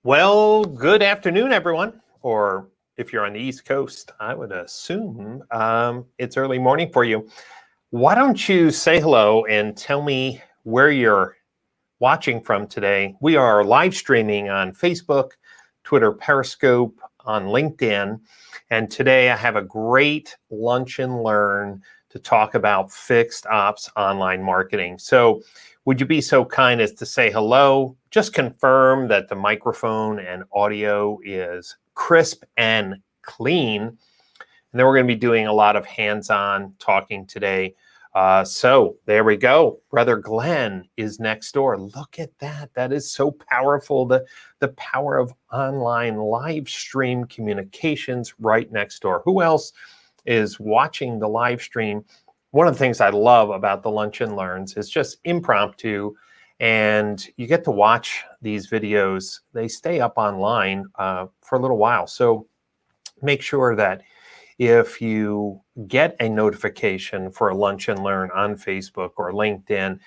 Well, good afternoon, everyone. Or if you're on the East Coast, I would assume it's early morning for you. Why don't you say hello and tell me where you're watching from today? We are live streaming on Facebook, Twitter, Periscope, on LinkedIn. And today I have a great lunch and learn to talk about fixed ops online marketing. So would you be so kind as to say hello? Just confirm that the microphone and audio is crisp and clean. And then we're going to be doing a lot of hands-on talking today. So there we go. Brother Glenn is next door. Look at that. That is so powerful. The power of online live stream communications right next door. Who else is watching the live stream? One of the things I love about the Lunch and Learns is just impromptu, and you get to watch these videos. They stay up online for a little while. So make sure that if you get a notification for a Lunch and Learn on Facebook or LinkedIn,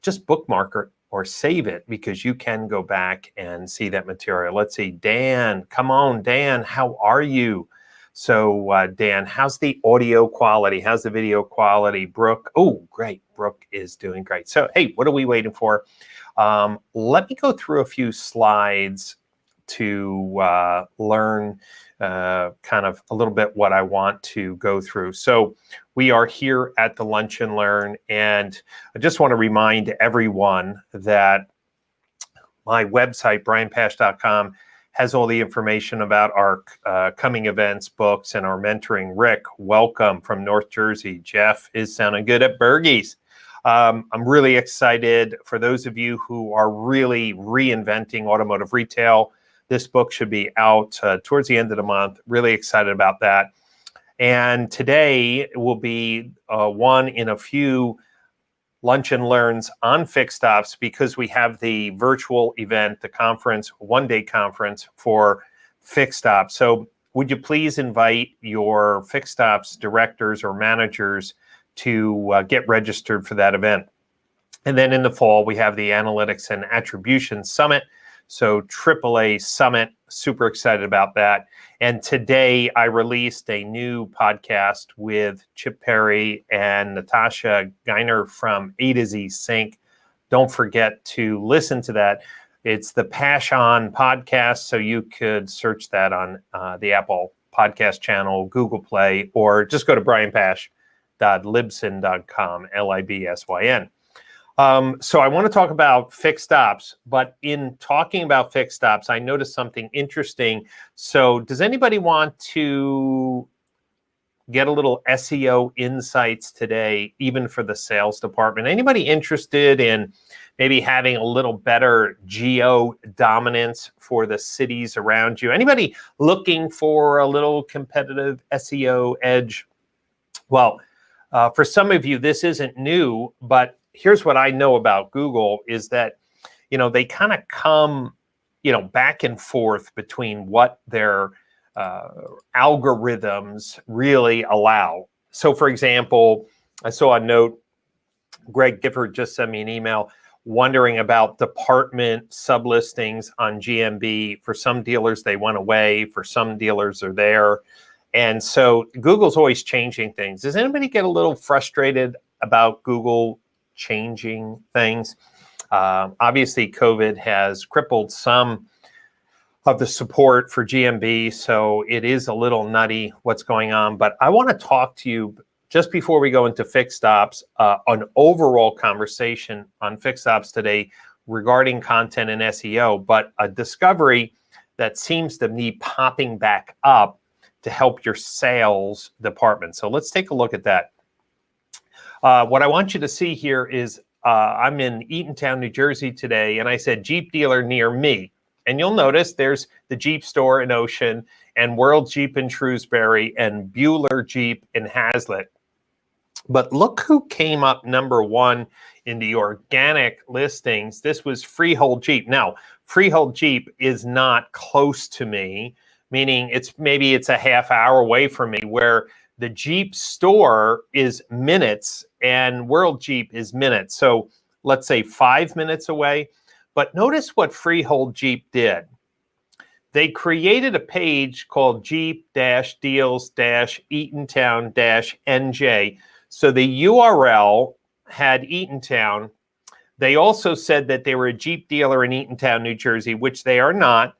just bookmark it or save it, because you can go back and see that material. Let's see, Dan, come on, Dan, how are you? So Dan, how's the audio quality? How's the video quality? Brooke, oh, great, Brooke is doing great. So, hey, what are we waiting for? Let me go through a few slides to learn kind of a little bit what I want to go through. So we are here at the Lunch and Learn, and I just want to remind everyone that my website, brianpash.com, has all the information about our coming events, books, and our mentoring. Rick, welcome from North Jersey. Jeff is sounding good at Bergie's. I'm really excited for those of you who are really reinventing automotive retail. This book should be out towards the end of the month. Really excited about that. And today will be one in a few Lunch and Learns on fixed ops, because we have the virtual event, the conference, one-day conference for fixed ops. So would you please invite your fixed ops directors or managers to get registered for that event? And then in the fall, we have the Analytics and Attribution Summit. So AAA Summit, super excited about that. And today I released a new podcast with Chip Perry and Natasha Geiner from A to Z Sync. Don't forget to listen to that. It's the Pash On podcast, so you could search that on the Apple Podcast channel, Google Play, or just go to brianpash.libsyn.com, Libsyn. So I want to talk about fixed ops, but in talking about fixed ops, I noticed something interesting. So does anybody want to get a little SEO insights today, even for the sales department? Anybody interested in maybe having a little better geo dominance for the cities around you? Anybody looking for a little competitive SEO edge? Well, for some of you, this isn't new, but here's what I know about Google is that, they kind of come, back and forth between what their algorithms really allow. So, for example, I saw a note, Greg Gifford just sent me an email wondering about department sublistings on GMB. For some dealers, they went away. For some dealers, they're there. And so Google's always changing things. Does anybody get a little frustrated about Google changing things? Obviously, COVID has crippled some of the support for GMB, so it is a little nutty what's going on. But I want to talk to you just before we go into fixed ops, an overall conversation on fixed ops today regarding content and SEO, but a discovery that seems to be popping back up to help your sales department. So let's take a look at that. What I want you to see here is I'm in Eatontown, New Jersey today, and I said Jeep dealer near me. And you'll notice there's the Jeep store in Ocean, and World Jeep in Shrewsbury, and Bueller Jeep in Hazlet. But look who came up number one in the organic listings. This was Freehold Jeep. Now, Freehold Jeep is not close to me, meaning maybe it's a half hour away from me, where the Jeep store is minutes and World Jeep is minutes. So let's say 5 minutes away. But notice what Freehold Jeep did. they created a page called Jeep-Deals-Eatontown-NJ. So the URL had Eatontown. They also said that they were a Jeep dealer in Eatontown, New Jersey, which they are not.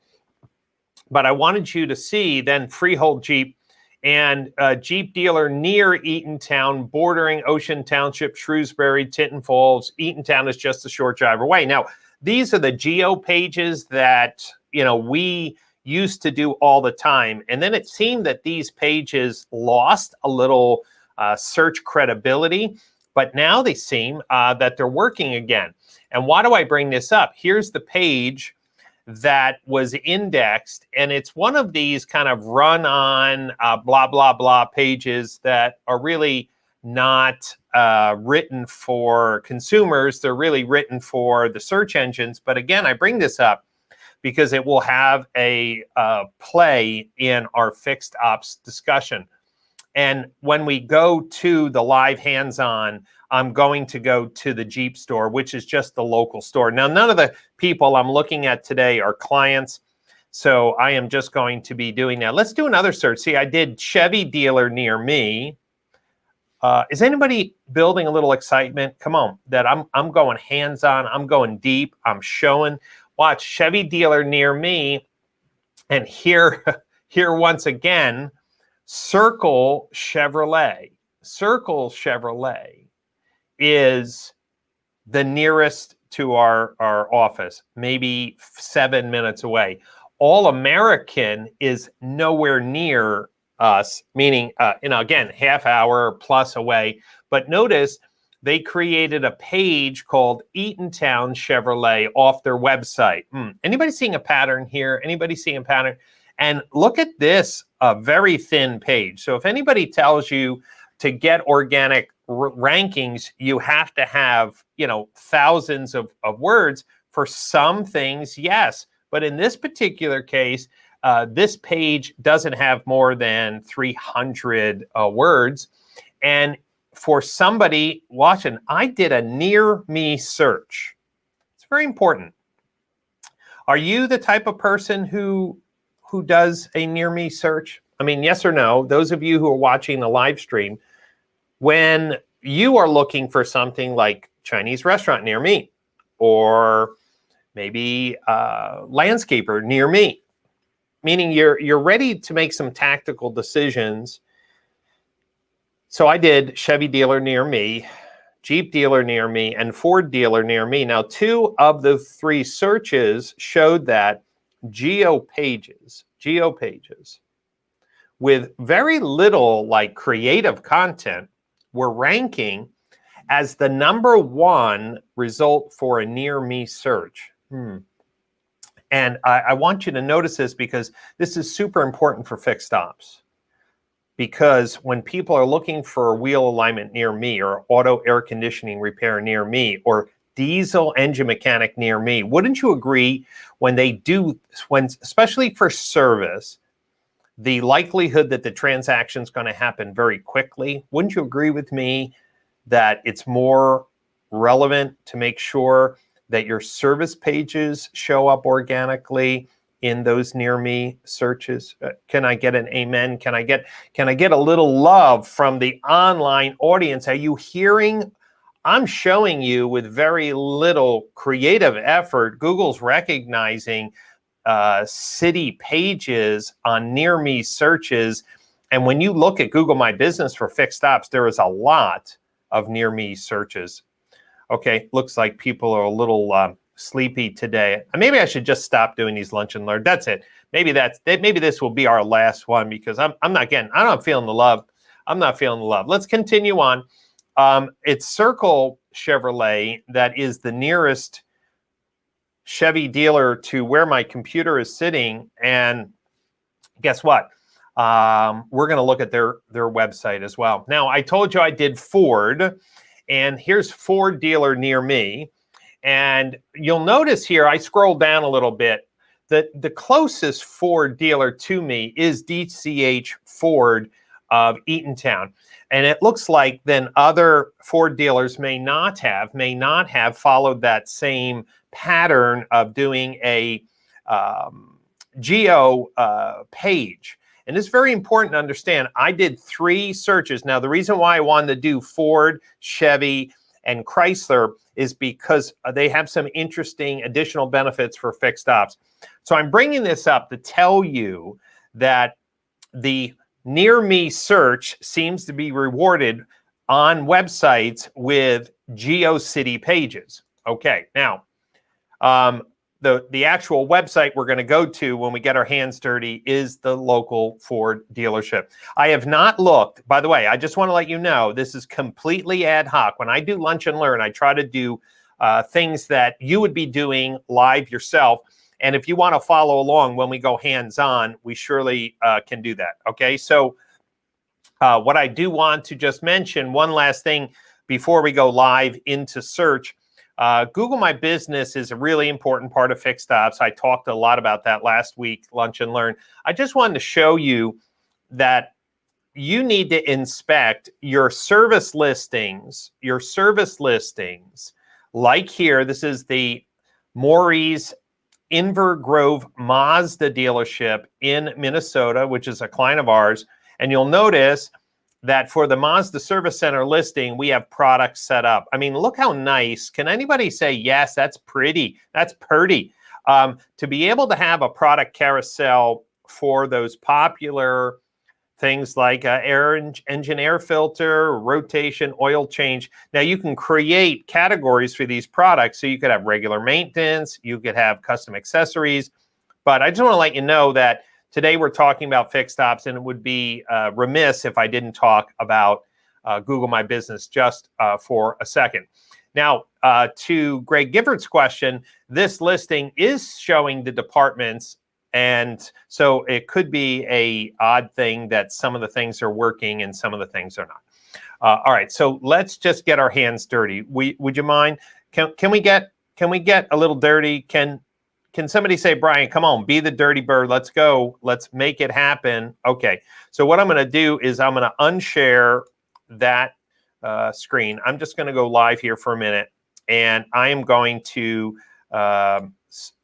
But I wanted you to see then Freehold Jeep and a Jeep dealer near Eatontown, bordering Ocean Township, Shrewsbury, Tinton Falls. Eatontown is just a short drive away. Now, these are the geo pages that, we used to do all the time. And then it seemed that these pages lost a little search credibility, but now they seem that they're working again. And why do I bring this up? Here's the page that was indexed, and it's one of these kind of run-on blah, blah, blah pages that are really not written for consumers. They're really written for the search engines. But again, I bring this up because it will have a play in our fixed ops discussion. And when we go to the live hands-on, I'm going to go to the Jeep store, which is just the local store. Now, none of the people I'm looking at today are clients, so I am just going to be doing that. Let's do another search. See, I did Chevy dealer near me. Is anybody building a little excitement? Come on, that I'm going hands-on. I'm going deep. I'm showing. Watch, Chevy dealer near me. And here once again, Circle Chevrolet. Circle Chevrolet is the nearest to our office, maybe 7 minutes away. All American is nowhere near us, meaning, again, half hour plus away. But notice they created a page called Eatontown Chevrolet off their website. Anybody seeing a pattern here? Anybody seeing a pattern? And look at this, a very thin page. So if anybody tells you to get organic rankings, you have to have, thousands of words. For some things, yes. But in this particular case, this page doesn't have more than 300 words. And for somebody watching, I did a near me search. It's very important. Are you the type of person who does a near me search? I mean, yes or no? Those of you who are watching the live stream, when you are looking for something like Chinese restaurant near me, or maybe landscaper near me, meaning you're ready to make some tactical decisions. So I did Chevy dealer near me, Jeep dealer near me, and Ford dealer near me. Now, 2 of the 3 searches showed that geo pages with very little creative content were ranking as the #1 result for a near me search. And I want you to notice this because this is super important for fixed ops. Because when people are looking for a wheel alignment near me, or auto air conditioning repair near me, or diesel engine mechanic near me, wouldn't you agree especially for service, the likelihood that the transaction is going to happen very quickly? Wouldn't you agree with me that it's more relevant to make sure that your service pages show up organically in those near me searches? Can I get an amen? Can I get a little love from the online audience? Are you hearing? I'm showing you with very little creative effort, Google's recognizing city pages on near me searches. And when you look at Google My Business for fixed ops, there is a lot of near me searches. Okay, looks like people are a little sleepy today. Maybe I should just stop doing these lunch and learn. That's it. Maybe this will be our last one, because I'm not feeling the love. I'm not feeling the love. Let's continue on. It's Circle Chevrolet that is the nearest Chevy dealer to where my computer is sitting. And guess what? We're going to look at their website as well. Now, I told you I did Ford, and here's Ford dealer near me. And you'll notice here, I scrolled down a little bit, that the closest Ford dealer to me is DCH Ford of Eatontown. And it looks like then other Ford dealers may not have followed that same pattern of doing a geo page. And it's very important to understand. I did 3 searches. Now, the reason why I wanted to do Ford, Chevy, and Chrysler is because they have some interesting additional benefits for fixed ops. So I'm bringing this up to tell you that the near me search seems to be rewarded on websites with GeoCity pages. Okay, now the actual website we're going to go to when we get our hands dirty is the local Ford dealership. I have not looked, by the way, I just want to let you know, this is completely ad hoc. When I do Lunch and Learn, I try to do things that you would be doing live yourself. And if you want to follow along when we go hands-on, we surely can do that. Okay, so what I do want to just mention, one last thing before we go live into search, Google My Business is a really important part of fixed ops. I talked a lot about that last week, Lunch and Learn. I just wanted to show you that you need to inspect your service listings, like here. This is the Maury's Inver Grove Mazda dealership in Minnesota, which is a client of ours. And you'll notice that for the Mazda Service Center listing, we have products set up. I mean, look how nice. Can anybody say, yes, that's pretty? That's pretty. To be able to have a product carousel for those popular things like engine air filter, rotation, oil change. Now you can create categories for these products. So you could have regular maintenance, you could have custom accessories. But I just want to let you know that today we're talking about fixed ops, and it would be remiss if I didn't talk about Google My Business just for a second. Now, to Greg Gifford's question, this listing is showing the departments, and so it could be a odd thing that some of the things are working and some of the things are not. All right, so let's just get our hands dirty. Would you mind? Can we get a little dirty? Can somebody say, Brian, come on, be the dirty bird. Let's go. Let's make it happen. Okay. So what I'm going to do is I'm going to unshare that screen. I'm just going to go live here for a minute, and I am going to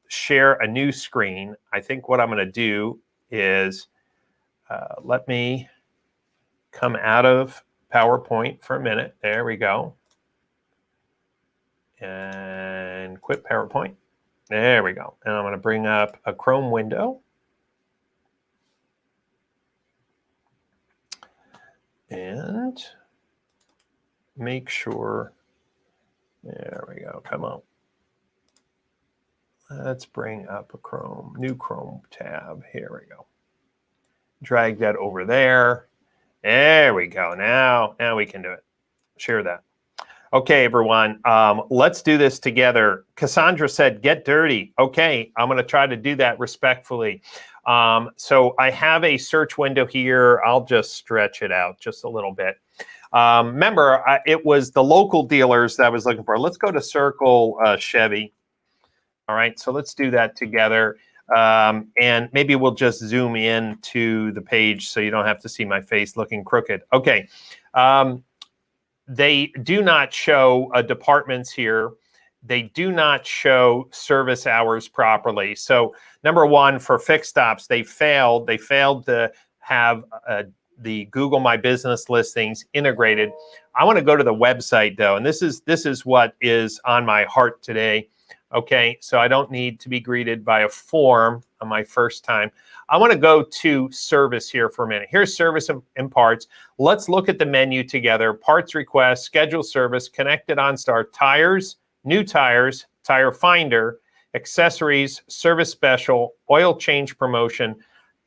share a new screen. I think what I'm going to do is let me come out of PowerPoint for a minute. There we go. And quit PowerPoint. There we go. And I'm going to bring up a Chrome window. And make sure, there we go, come on. Let's bring up a new Chrome tab. Here we go. Drag that over there. There we go. Now we can do it. Share that. Okay, everyone, let's do this together. Cassandra said, get dirty. Okay, I'm going to try to do that respectfully. So I have a search window here. I'll just stretch it out just a little bit. Remember, it was the local dealers that I was looking for. Let's go to Circle Chevy. All right, so let's do that together. And maybe we'll just zoom in to the page so you don't have to see my face looking crooked. Okay. They do not show departments here. They do not show service hours properly. So number one, for fixed ops, they failed. They failed to have the Google My Business listings integrated. I want to go to the website though, and this is what is on my heart today. Okay, so I don't need to be greeted by a form on my first time. I want to go to service here for a minute. Here's service and parts. Let's look at the menu together. Parts request, schedule service, connected OnStar, tires, new tires, tire finder, accessories, service special, oil change promotion,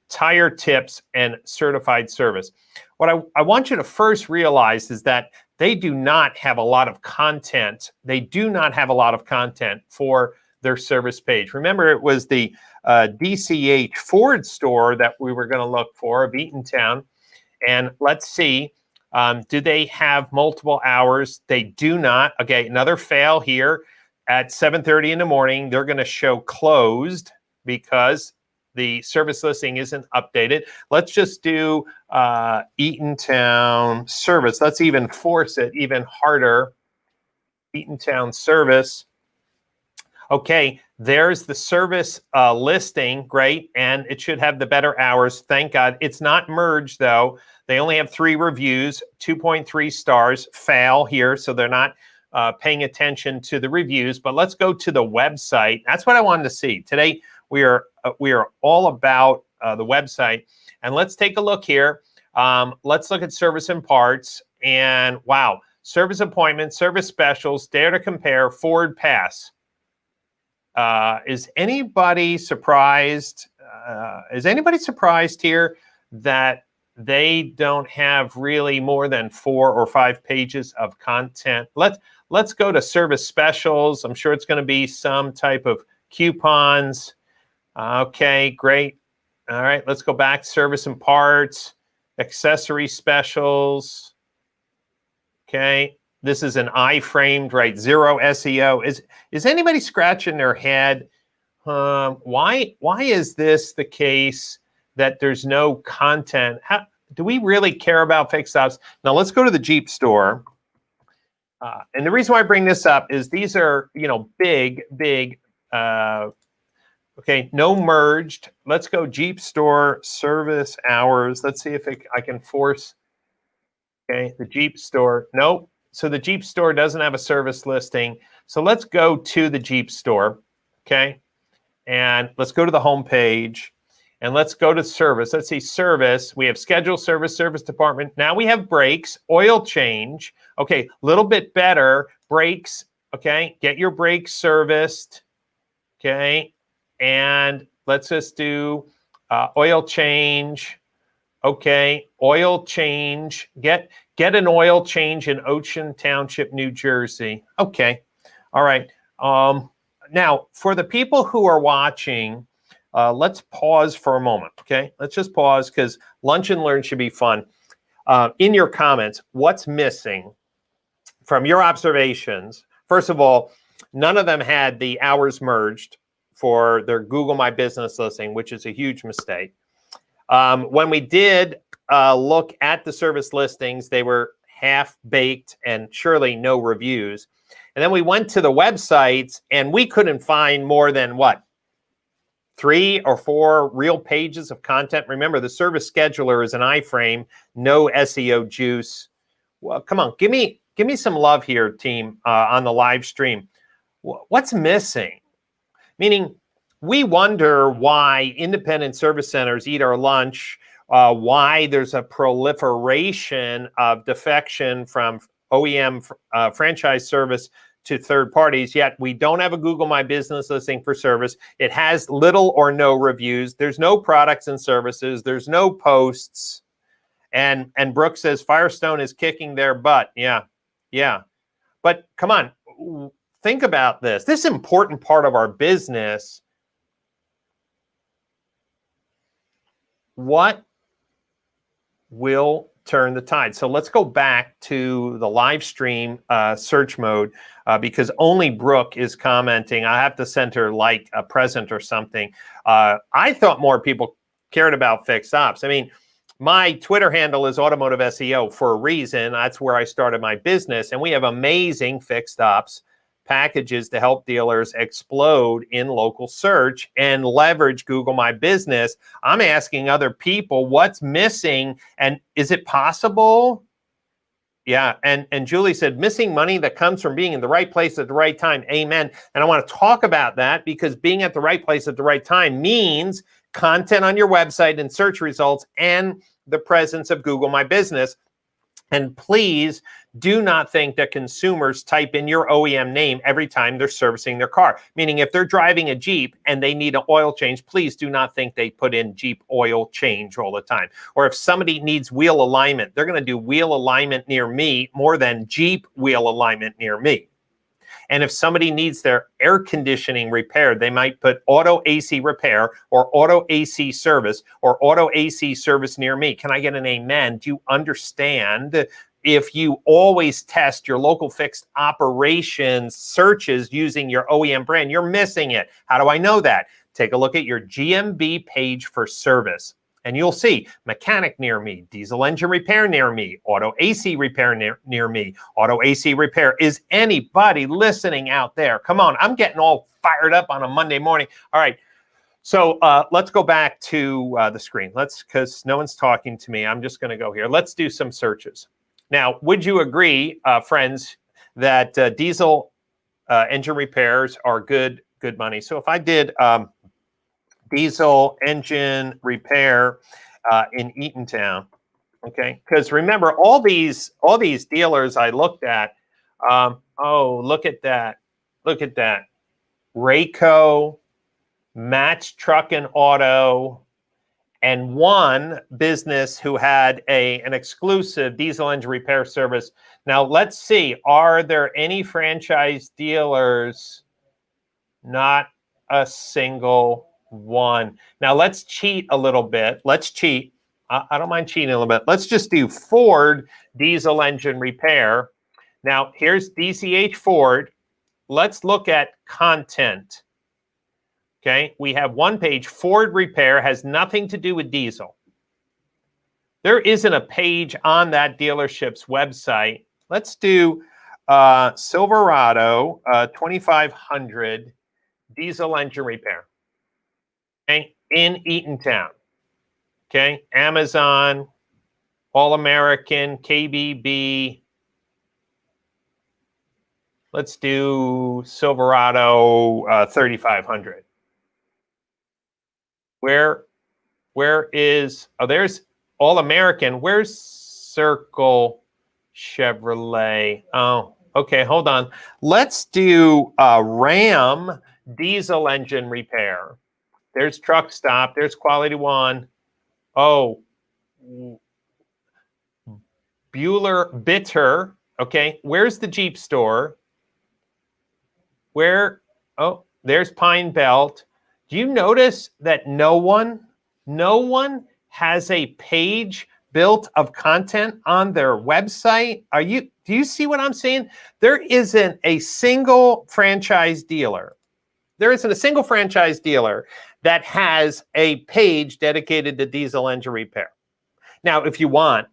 tire tips, and certified service. What I want you to first realize is that they do not have a lot of content. They do not have a lot of content for their service page. Remember, it was the DCH Ford store that we were going to look for of Eatontown. And let's see, do they have multiple hours? They do not. Okay, another fail here. At 7:30 in the morning, they're going to show closed because the service listing isn't updated. Let's just do Eatontown service. Let's even force it even harder. Eatontown service. Okay, There's the service listing, great, and it should have the better hours. Thank God. It's not merged, though. They only have 3 reviews, 2.3 stars, fail here, so they're not paying attention to the reviews. But let's go to the website. That's what I wanted to see. Today, we are all about the website. And let's take a look here. Let's look at service and parts. And wow, service appointments, service specials, dare to compare, forward pass. Is anybody surprised? Here that they don't have really more than 4 or 5 pages of content? Let's go to service specials. I'm sure it's going to be some type of coupons. Okay, great. All right, let's go back to service and parts, accessory specials. Okay. This is an iframed, right? 0 SEO. Is anybody scratching their head? Why is this the case that there's no content? Do we really care about fixed ops? Now let's go to the Jeep store. And the reason why I bring this up is these are, big. Okay, no merged. Let's go Jeep store service hours. Let's see if I can force. Okay, the Jeep store. Nope. So the Jeep store doesn't have a service listing. So let's go to the Jeep store, okay? And let's go to the home page and let's go to service. Let's see service. We have scheduled service, service department. Now we have brakes, oil change. Okay, a little bit better. Brakes, okay? Get your brakes serviced, okay? And let's just do oil change. Okay, oil change. Get an oil change in Ocean Township, New Jersey. Okay, all right. Now, for the people who are watching, let's pause for a moment, okay? Let's just pause because Lunch and Learn should be fun. In your comments, what's missing from your observations? First of all, none of them had the hours merged for their Google My Business listing, which is a huge mistake. When we did look at the service listings, they were half-baked and surely no reviews. And then we went to the websites and we couldn't find more than, what, 3 or 4 real pages of content. Remember, the service scheduler is an iframe, no SEO juice. Well, come on, give me some love here, team, on the live stream. What's missing? Meaning, we wonder why independent service centers eat our lunch, why there's a proliferation of defection from OEM franchise service to third parties, yet we don't have a Google My Business listing for service. It has little or no reviews. There's no products and services. There's no posts. And Brooke says Firestone is kicking their butt. Yeah. But come on, think about this. This is an important part of our business. What will turn the tide? So let's go back to the live stream search mode because only Brooke is commenting. I have to send her like a present or something. I thought more people cared about fixed ops. I mean, my Twitter handle is Automotive SEO for a reason. That's where I started my business. And we have amazing fixed ops packages to help dealers explode in local search and leverage Google My Business. I'm asking other people what's missing and is it possible? Yeah, and Julie said, missing money that comes from being in the right place at the right time. Amen. And I want to talk about that because being at the right place at the right time means content on your website and search results and the presence of Google My Business. And please do not think that consumers type in your OEM name every time they're servicing their car. Meaning if they're driving a Jeep and they need an oil change, please do not think they put in Jeep oil change all the time. Or if somebody needs wheel alignment, they're going to do wheel alignment near me more than Jeep wheel alignment near me. And if somebody needs their air conditioning repaired, they might put auto AC repair or auto AC service or auto AC service near me. Can I get an amen? Do you understand? If you always test your local fixed operations searches using your OEM brand, you're missing it. How do I know that? Take a look at your GMB page for service. And you'll see mechanic near me, diesel engine repair near me, auto AC repair near me, auto AC repair. Is anybody listening out there? Come on, I'm getting all fired up on a Monday morning. All right, so let's go back to the screen. Because no one's talking to me, I'm just going to go here. Let's do some searches. Now, would you agree, friends, that diesel engine repairs are good money? So if I did diesel engine repair in Eatontown, okay, because remember all these dealers I looked at. Oh, look at that! Look at that! Rayco, Match Truck and Auto, and one business who had an exclusive diesel engine repair service. Now, let's see, are there any franchise dealers? Not a single one. Now, let's cheat a little bit. Let's cheat. I don't mind cheating a little bit. Let's just do Ford diesel engine repair. Now, here's DCH Ford. Let's look at content. Okay, we have one page, Ford repair, has nothing to do with diesel. There isn't a page on that dealership's website. Let's do Silverado 2500 diesel engine repair. Okay, in Eatontown. Okay, Amazon, All American, KBB. Let's do Silverado 3500. Where is, oh, there's All American. Where's Circle Chevrolet? Oh, okay, hold on. Let's do Ram diesel engine repair. There's Truck Stop. There's Quality One. Oh, Bueller Bitter. Okay, where's the Jeep store? Where? Oh, there's Pine Belt. Do you notice that no one has a page built of content on their website? Do you see what I'm saying? There isn't a single franchise dealer. There isn't a single franchise dealer that has a page dedicated to diesel engine repair. Now, if you want,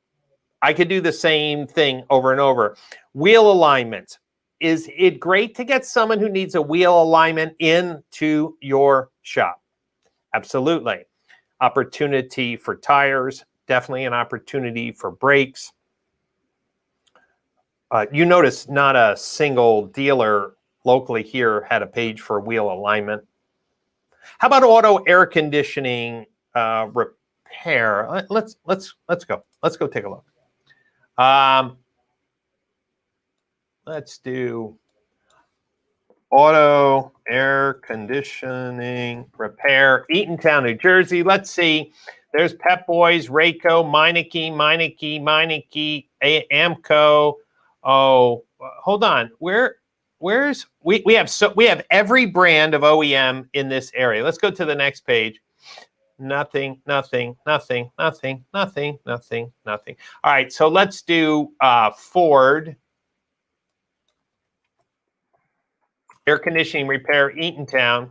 I could do the same thing over and over. Wheel alignment. Is it great to get someone who needs a wheel alignment into your shop? Absolutely. Opportunity for tires, definitely an opportunity for brakes. You notice not a single dealer locally here had a page for wheel alignment. How about auto air conditioning repair? Let's go. Let's go take a look. Let's do auto air conditioning repair, Eatontown, New Jersey. Let's see. There's Pep Boys, Rayco, Meineke, Amco. Oh, hold on. We have every brand of OEM in this area. Let's go to the next page. Nothing. All right, so let's do Ford. Air conditioning repair, Eatontown.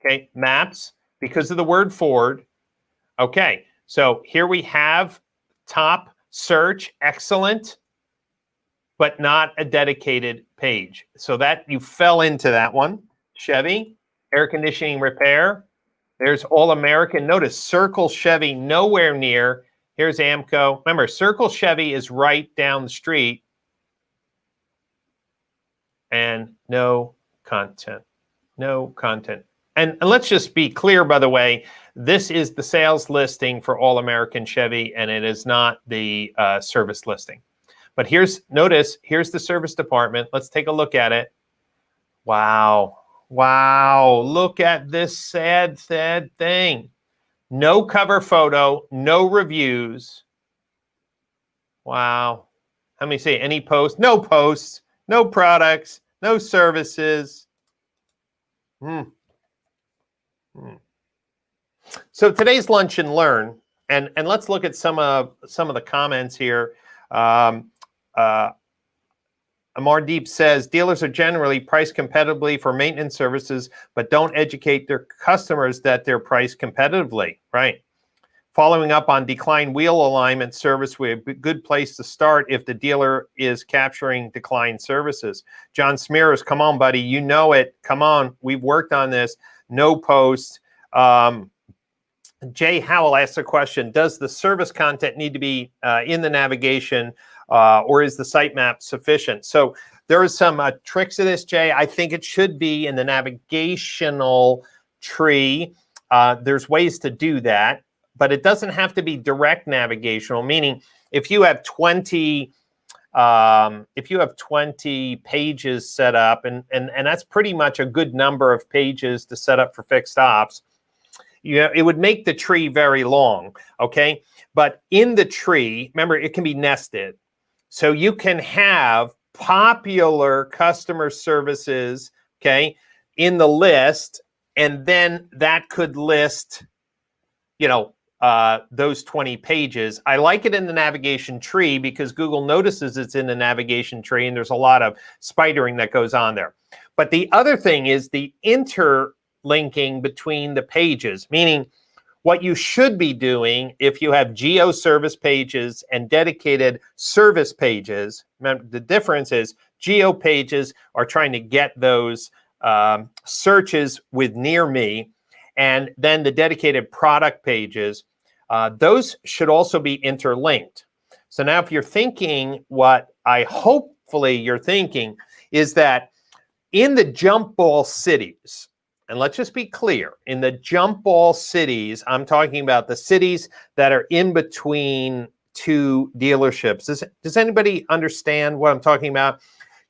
Okay, maps, because of the word Ford. Okay, so here we have top search, excellent, but not a dedicated page. So that you fell into that one. Chevy, air conditioning repair. There's All American. Notice Circle Chevy, nowhere near. Here's Amco. Remember, Circle Chevy is right down the street. And no content. And let's just be clear, by the way, this is the sales listing for All American Chevy, and it is not the service listing. But notice, here's the service department. Let's take a look at it. Wow. Look at this sad thing. No cover photo, no reviews. Wow. Let me see, any posts? No posts, no products, no services. So today's Lunch and Learn, and let's look at some of the comments here. Amardeep says, dealers are generally priced competitively for maintenance services, but don't educate their customers that they're priced competitively. Right. Following up on decline wheel alignment service, we have a good place to start if the dealer is capturing decline services. John Smears, come on, buddy. You know it. Come on. We've worked on this. No post. Jay Howell asked a question. Does the service content need to be in the navigation or is the sitemap sufficient? So there are some tricks to this, Jay. I think it should be in the navigational tree. There's ways to do that, but it doesn't have to be direct navigational, meaning if you have 20 pages set up, and that's pretty much a good number of pages to set up for fixed ops, it would make the tree very long, okay? But in the tree, remember, it can be nested. So you can have popular customer services, okay, in the list, and then that could list, those 20 pages. I like it in the navigation tree because Google notices it's in the navigation tree and there's a lot of spidering that goes on there. But the other thing is the interlinking between the pages, meaning what you should be doing if you have geo service pages and dedicated service pages. Remember, the difference is geo pages are trying to get those searches with near me, and then the dedicated product pages, those should also be interlinked. So now if you're thinking what hopefully you're thinking is that in the jump ball cities, and let's just be clear, in the jump ball cities, I'm talking about the cities that are in between two dealerships. Does anybody understand what I'm talking about?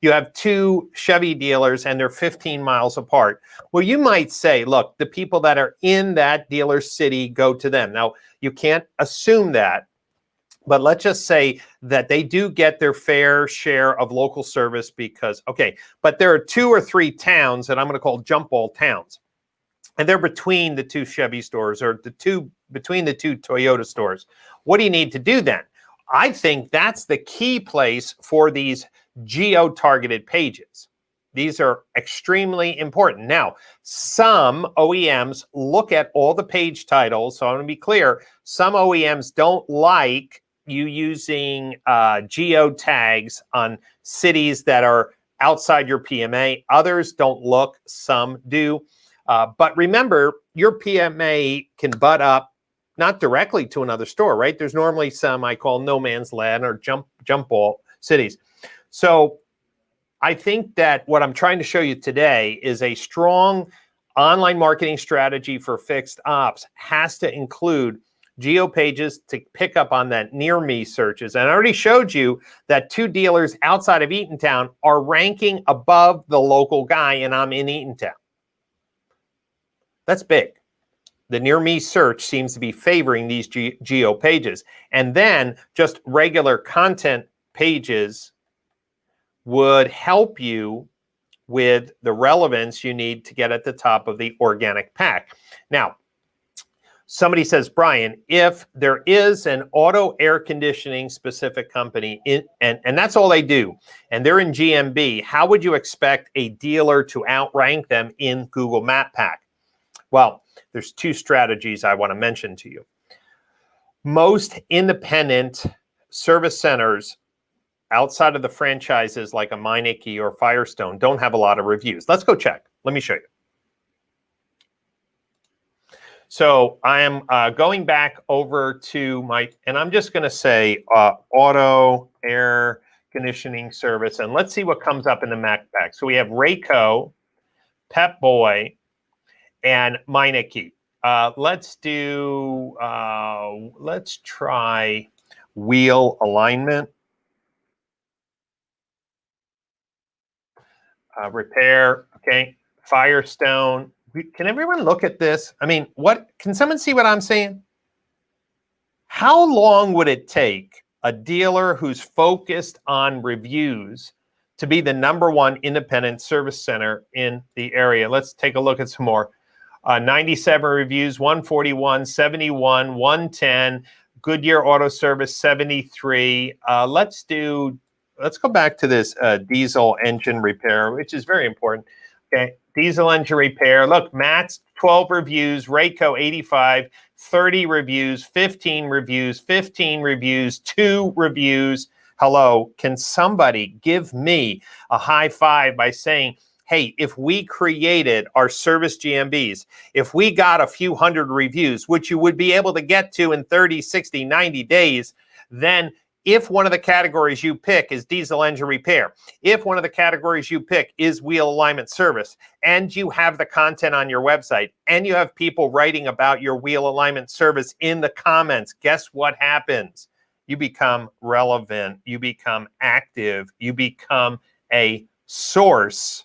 You have two Chevy dealers and they're 15 miles apart. Well, you might say, look, the people that are in that dealer city go to them. Now, you can't assume that, but let's just say that they do get their fair share of local service because, okay, but there are 2 or 3 towns that I'm going to call jump ball towns. And they're between the 2 Chevy stores or between the 2 Toyota stores. What do you need to do then? I think that's the key place for these geo-targeted pages. These are extremely important. Now, some OEMs look at all the page titles. So I want to be clear, some OEMs don't like you using geo tags on cities that are outside your PMA. Others don't look, some do. But remember, your PMA can butt up not directly to another store, right? There's normally some I call no man's land or jump ball cities. So I think that what I'm trying to show you today is a strong online marketing strategy for fixed ops has to include geo pages to pick up on that near me searches. And I already showed you that 2 dealers outside of Eatontown are ranking above the local guy, and I'm in Eatontown. That's big. The near me search seems to be favoring these geo pages. And then just regular content pages would help you with the relevance you need to get at the top of the organic pack. Now, somebody says, Brian, if there is an auto air conditioning specific company, and that's all they do, and they're in GMB, how would you expect a dealer to outrank them in Google Map Pack? Well, there's 2 strategies I want to mention to you. Most independent service centers outside of the franchises like a Meineke or Firestone don't have a lot of reviews. Let's go check. Let me show you. So I am going back over to and I'm just going to say auto air conditioning service, and let's see what comes up in the Mac Pack. So we have Rayco, Pep Boy, and Meineke. Let's try wheel alignment. Repair, okay, Firestone. Can everyone look at this? I mean, can someone see what I'm saying? How long would it take a dealer who's focused on reviews to be the #1 independent service center in the area? Let's take a look at some more. 97 reviews, 141, 71, 110, Goodyear Auto Service 73. Let's go back to this diesel engine repair, which is very important. Okay, diesel engine repair. Look, Matt's 12 reviews, Rayco 85, 30 reviews, 15 reviews, 15 reviews, 2 reviews. Hello, can somebody give me a high five by saying, hey, if we created our service GMBs, if we got a few hundred reviews, which you would be able to get to in 30, 60, 90 days, then if one of the categories you pick is diesel engine repair, if one of the categories you pick is wheel alignment service, and you have the content on your website, and you have people writing about your wheel alignment service in the comments, guess what happens? You become relevant, you become active, you become a source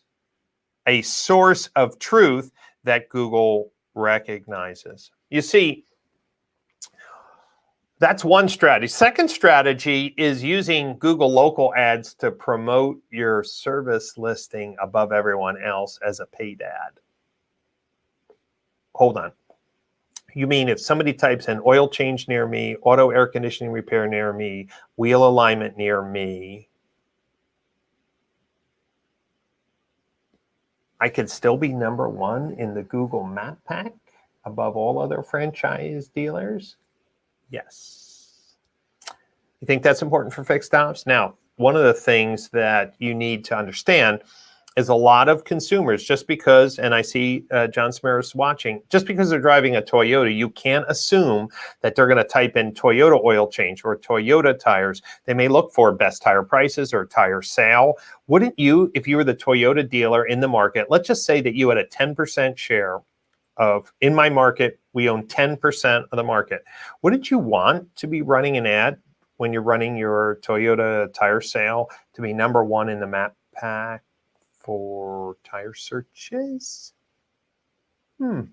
of truth that Google recognizes. You see, that's one strategy. Second strategy is using Google local ads to promote your service listing above everyone else as a paid ad. Hold on. You mean if somebody types in oil change near me, auto air conditioning repair near me, wheel alignment near me, I could still be number one in the Google Map Pack above all other franchise dealers? Yes. You think that's important for fixed ops? Now, one of the things that you need to understand is a lot of consumers, just because, and I see John Samaras watching, just because they're driving a Toyota, you can't assume that they're going to type in Toyota oil change or Toyota tires. They may look for best tire prices or tire sale. Wouldn't you, if you were the Toyota dealer in the market, let's just say that you had a 10% share of, in my market, we own 10% of the market. Wouldn't you want to be running an ad when you're running your Toyota tire sale to be number one in the map pack for tire searches? Do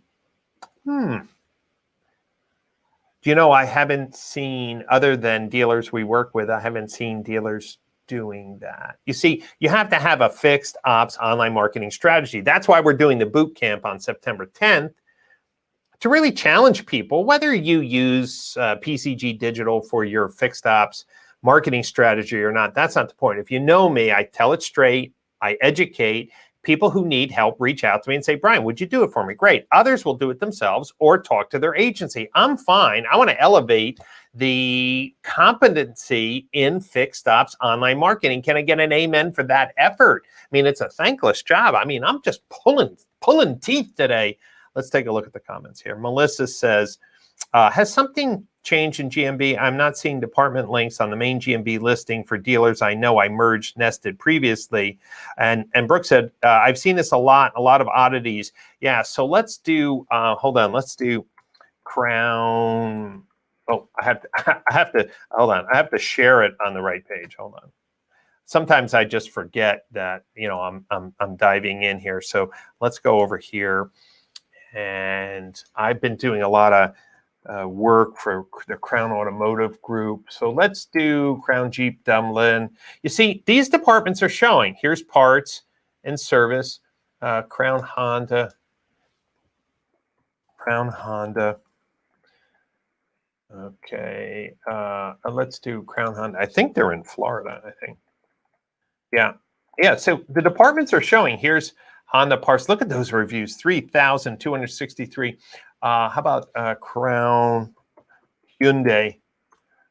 you know, I haven't seen, other than dealers we work with, I haven't seen dealers doing that. You see, you have to have a fixed ops online marketing strategy. That's why we're doing the boot camp on September 10th, to really challenge people, whether you use PCG Digital for your fixed ops marketing strategy or not. That's not the point. If you know me, I tell it straight, I educate. People who need help reach out to me and say, Brian, would you do it for me? Great. Others will do it themselves or talk to their agency. I'm fine. I want to elevate the competency in fixed ops online marketing. Can I get an amen for that effort? I mean, it's a thankless job. I mean, I'm just pulling teeth today. Let's take a look at the comments here. Melissa says, has something changed in GMB? I'm not seeing department links on the main GMB listing for dealers I know I merged nested previously. And Brooke said, I've seen this a lot of oddities. Yeah, so let's do, hold on, let's do Crown. Oh, I have to, hold on. I have to share it on the right page. Hold on. Sometimes I just forget that, you know, I'm diving in here. So let's go over here. And I've been doing a lot of work for the Crown Automotive Group. So let's do Crown Jeep Dublin. You see, these departments are showing. Here's parts and service, Crown Honda. Okay, let's do Crown Honda. I think they're in Florida, I think. Yeah, so the departments are showing. Here's Honda parts. Look at those reviews, 3,263. How about Crown Hyundai?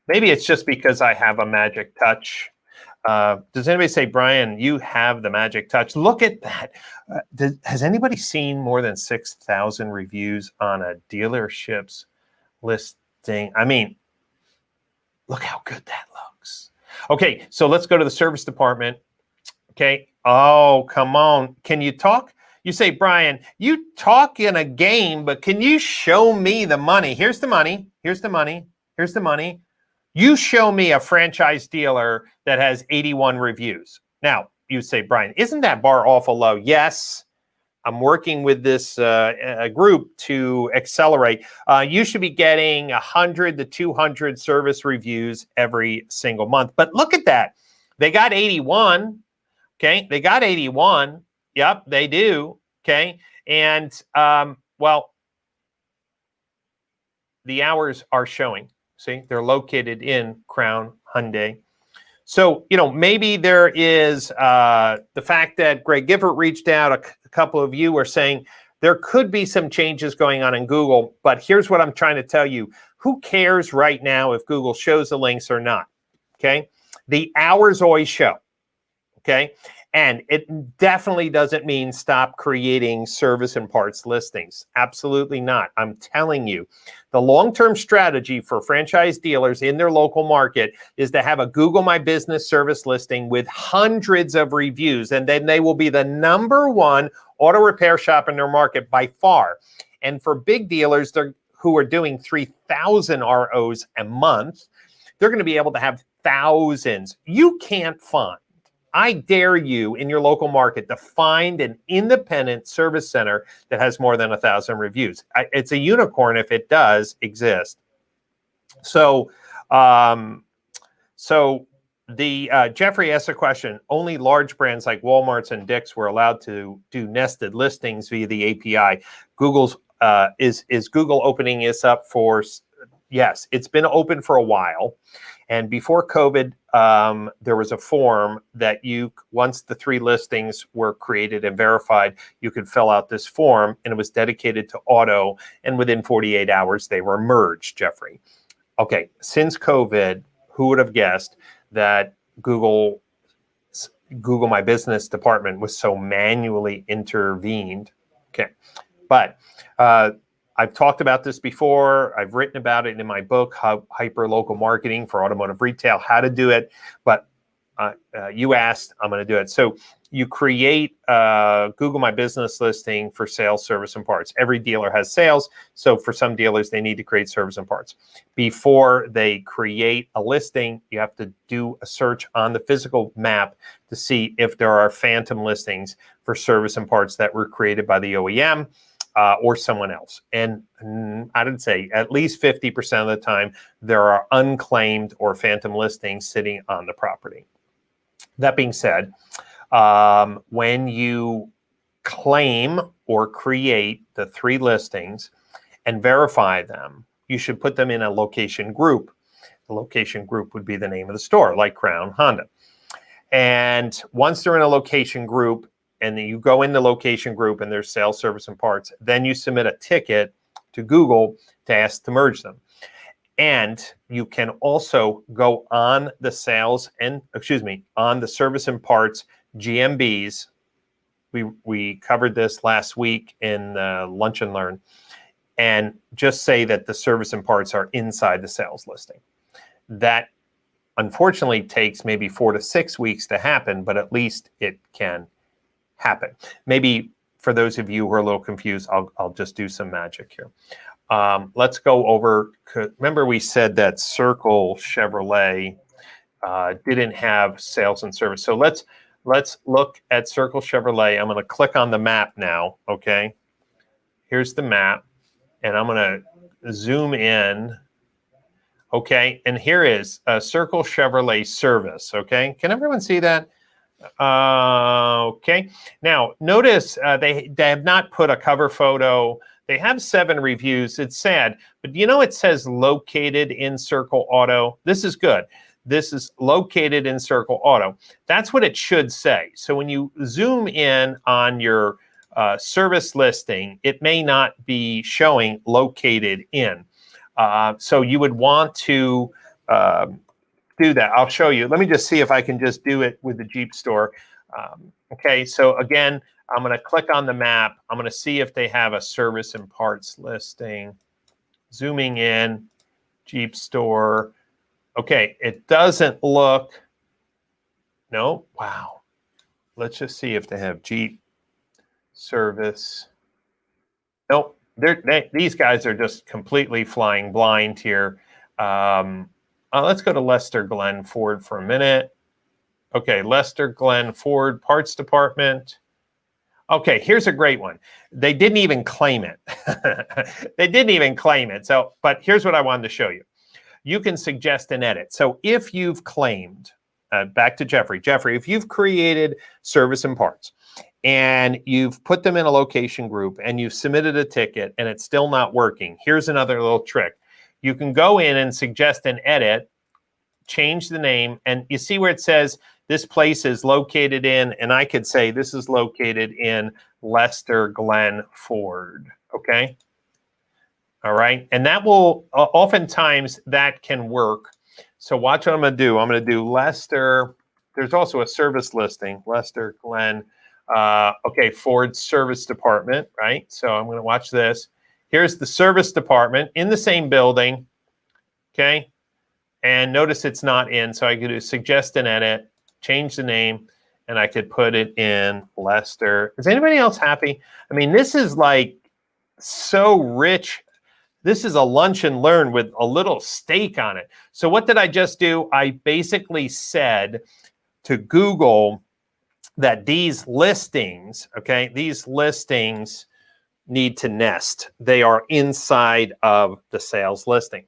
Maybe it's just because I have a magic touch. Does anybody say, Brian, you have the magic touch? Look at that. Has anybody seen more than 6,000 reviews on a dealership's listing? I mean, look how good that looks. Okay, so let's go to the service department. Okay. Oh, come on. Can you talk? You say, Brian, you talk in a game, but can you show me the money? Here's the money. Here's the money. Here's the money. You show me a franchise dealer that has 81 reviews. Now, you say, Brian, isn't that bar awful low? Yes. I'm working with this group to accelerate. You should be getting 100 to 200 service reviews every single month. But look at that. They got 81. Okay, they got 81. Yep, they do. Okay, and well, the hours are showing. See, they're located in Crown Hyundai. So, maybe there is the fact that Greg Gifford reached out, a couple of you are saying there could be some changes going on in Google, but here's what I'm trying to tell you. Who cares right now if Google shows the links or not? Okay. The hours always show. Okay. And it definitely doesn't mean stop creating service and parts listings. Absolutely not. I'm telling you, the long-term strategy for franchise dealers in their local market is to have a Google My Business service listing with hundreds of reviews, and then they will be the #1 auto repair shop in their market by far. And for big dealers who are doing 3,000 ROs a month, they're going to be able to have thousands. You can't find, I dare you in your local market to find an independent service center that has more than 1,000 reviews. It's a unicorn if it does exist. So, Jeffrey asked a question. Only large brands like Walmart's and Dick's were allowed to do nested listings via the API. Is Google opening this up for? Yes, it's been open for a while. And before COVID, there was a form that once the 3 listings were created and verified, you could fill out this form, and it was dedicated to auto. And within 48 hours, they were merged, Jeffrey. Okay, since COVID, who would have guessed that Google My Business department was so manually intervened? Okay, but I've talked about this before. I've written about it in my book, Hyper-Local Marketing for Automotive Retail, how to do it. But you asked, I'm going to do it. So you create a Google My Business listing for sales, service, and parts. Every dealer has sales. So for some dealers, they need to create service and parts. Before they create a listing, you have to do a search on the physical map to see if there are phantom listings for service and parts that were created by the OEM. Or someone else. And I would say at least 50% of the time, there are unclaimed or phantom listings sitting on the property. That being said, when you claim or create the 3 listings and verify them, you should put them in a location group. The location group would be the name of the store, like Crown Honda. And once they're in a location group, and then you go in the location group and there's sales, service, and parts, then you submit a ticket to Google to ask to merge them. And you can also go on the on the service and parts GMBs. We covered this last week in Lunch and Learn, and just say that the service and parts are inside the sales listing. That unfortunately takes maybe 4 to 6 weeks to happen, but at least it can happen. Maybe for those of you who are a little confused, I'll just do some magic here. Let's go over, remember we said that Circle Chevrolet didn't have sales and service. So let's look at Circle Chevrolet. I'm going to click on the map now, okay? Here's the map, and I'm going to zoom in, okay? And here is Circle Chevrolet service, okay? Can everyone see that? Okay. Now, notice they have not put a cover photo. They have 7 reviews. It's sad. But it says located in Circle Auto. This is good. This is located in Circle Auto. That's what it should say. So when you zoom in on your service listing, it may not be showing located in. So you would want to do that. I'll show you. Let me just see if I can just do it with the Jeep store. Okay, so again, I'm going to click on the map. I'm going to see if they have a service and parts listing. Zooming in, Jeep store. Okay, it doesn't look. No, wow. Let's just see if they have Jeep service. Nope, these guys are just completely flying blind here. Let's go to Lester Glenn Ford for a minute. Okay, Lester Glenn Ford Parts Department. Okay, here's a great one. They didn't even claim it. They didn't even claim it. So, but here's what I wanted to show you. You can suggest an edit. So if you've claimed, back to Jeffrey. Jeffrey, if you've created service and parts and you've put them in a location group and you've submitted a ticket and it's still not working, here's another little trick. You can go in and suggest an edit change the name, and you see where it says this place is located in, and I could say this is located in Lester Glen Ford, okay? All right, and that will, oftentimes that can work. So watch what I'm gonna do. I'm gonna do Lester, there's also a service listing, Lester Glen, okay, Ford Service Department, right? So I'm gonna watch this. Here's the service department in the same building, okay? And notice it's not in, so I could do suggest and edit, change the name, and I could put it in Lester. Is anybody else happy? I mean, this is like so rich. This is a lunch and learn with a little steak on it. So what did I just do? I basically said to Google that these listings, okay, these listings need to nest. They are inside of the sales listing.